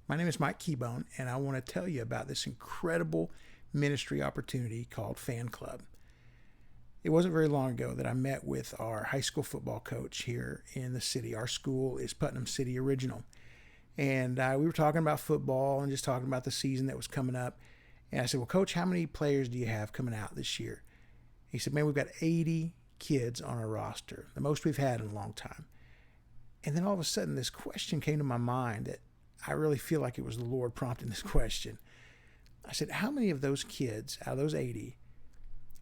My name is Mike Keybone, and I want to tell you about this incredible ministry opportunity called Fan Club. It wasn't very long ago that I met with our high school football coach here in the city. Our school is Putnam City Original. And we were talking about football and just talking about the season that was coming up. And I said, well, Coach, how many players do you have coming out this year? He said, man, we've got 80 kids on our roster, the most we've had in a long time. And then all of a sudden, this question came to my mind that I really feel like it was the Lord prompting this question. I said, how many of those kids out of those 80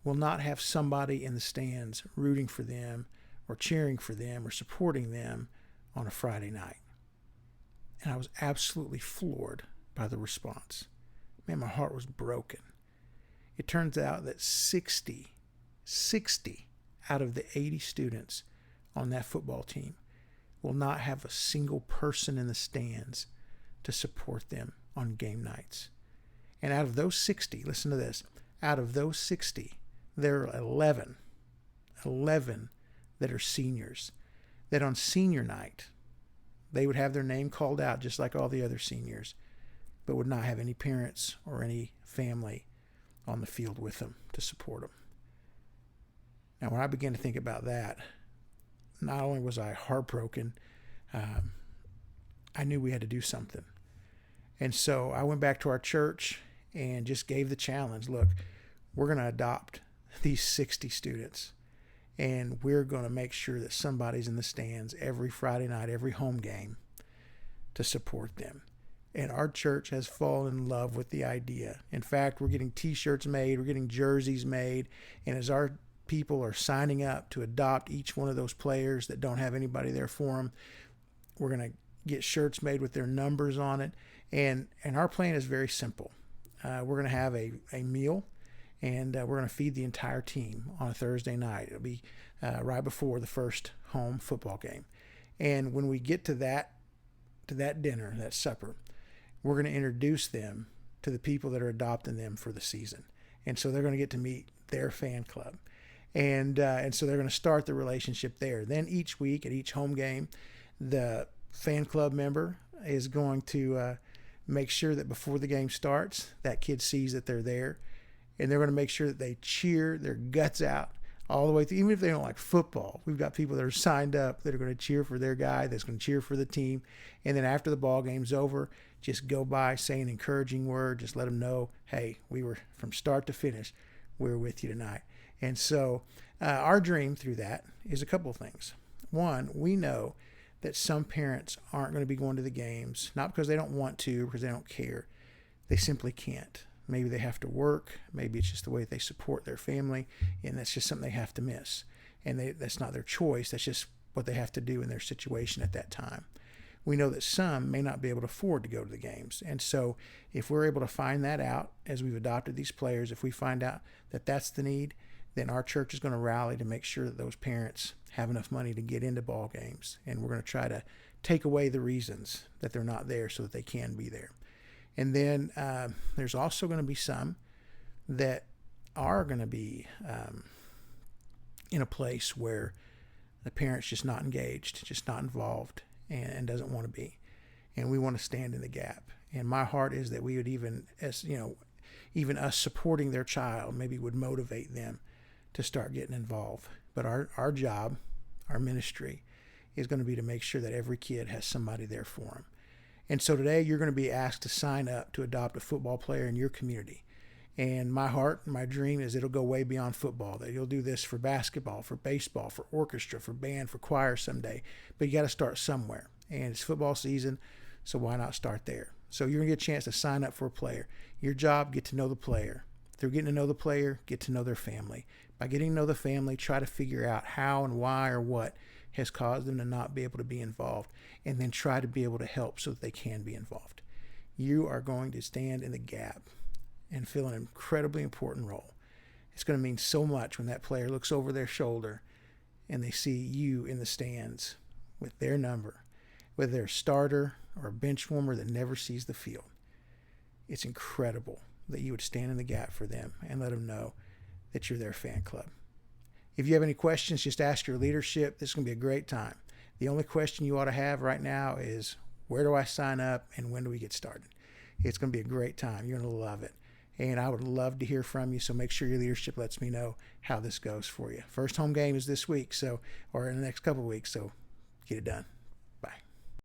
will not have somebody in the stands rooting for them or cheering for them or supporting them on a Friday night? And I was absolutely floored by the response. Man, my heart was broken. It turns out that 60 out of the 80 students on that football team will not have a single person in the stands to support them on game nights. And out of those 60, listen to this, out of those 60, there are 11 that are seniors, that on senior night, they would have their name called out just like all the other seniors, but would not have any parents or any family on the field with them to support them. Now, when I began to think about that, not only was I heartbroken, I knew we had to do something. And so I went back to our church and just gave the challenge. Look, we're going to adopt these 60 students, and we're going to make sure that somebody's in the stands every Friday night, every home game to support them. And our church has fallen in love with the idea. In fact, we're getting t-shirts made, we're getting jerseys made, and as our people are signing up to adopt each one of those players that don't have anybody there for them, we're going to get shirts made with their numbers on it. And our plan is very simple. We're going to have a meal, and we're going to feed the entire team on a Thursday night. It'll be right before the first home football game. And when we get to that dinner, that supper, we're going to introduce them to the people that are adopting them for the season. And so they're going to get to meet their fan club. And so they're going to start the relationship there. Then each week at each home game, the fan club member is going to make sure that before the game starts, that kid sees that they're there. And they're going to make sure that they cheer their guts out all the way through. Even if they don't like football, we've got people that are signed up that are going to cheer for their guy, that's going to cheer for the team. And then after the ball game's over, just go by, say an encouraging word, just let them know, hey, we were from start to finish, we were with you tonight. And so our dream through that is a couple of things. One, we know that some parents aren't going to be going to the games, not because they don't want to, because they don't care. They simply can't. Maybe they have to work. Maybe it's just the way that they support their family, and that's just something they have to miss. And that's not their choice. That's just what they have to do in their situation at that time. We know that some may not be able to afford to go to the games. And so if we're able to find that out as we've adopted these players, if we find out that that's the need, then our church is going to rally to make sure that those parents have enough money to get into ball games. And we're going to try to take away the reasons that they're not there so that they can be there. And then there's also going to be some that are going to be in a place where the parent's just not engaged, just not involved, and doesn't want to be. And we want to stand in the gap. And my heart is that we would even us supporting their child maybe would motivate them to start getting involved. But our job, our ministry, is going to be to make sure that every kid has somebody there for them. And so today you're going to be asked to sign up to adopt a football player in your community. And my heart, my dream is it'll go way beyond football, that you'll do this for basketball, for baseball, for orchestra, for band, for choir someday. But you got to start somewhere. And it's football season, so why not start there? So you're going to get a chance to sign up for a player. Your job, get to know the player. Through getting to know the player, get to know their family. By getting to know the family, try to figure out how and why or what has caused them to not be able to be involved, and then try to be able to help so that they can be involved. You are going to stand in the gap and fill an incredibly important role. It's going to mean so much when that player looks over their shoulder and they see you in the stands with their number, whether they're a starter or a bench warmer that never sees the field. It's incredible that you would stand in the gap for them and let them know that you're their fan club. If you have any questions, just ask your leadership. This is going to be a great time. The only question you ought to have right now is, Where do I sign up, and when do we get started? It's going to be a great time. You're going to love it. And I would love to hear from you, so make sure your leadership lets me know how this goes for you. First home game is this week, or in the next couple of weeks, so get it done.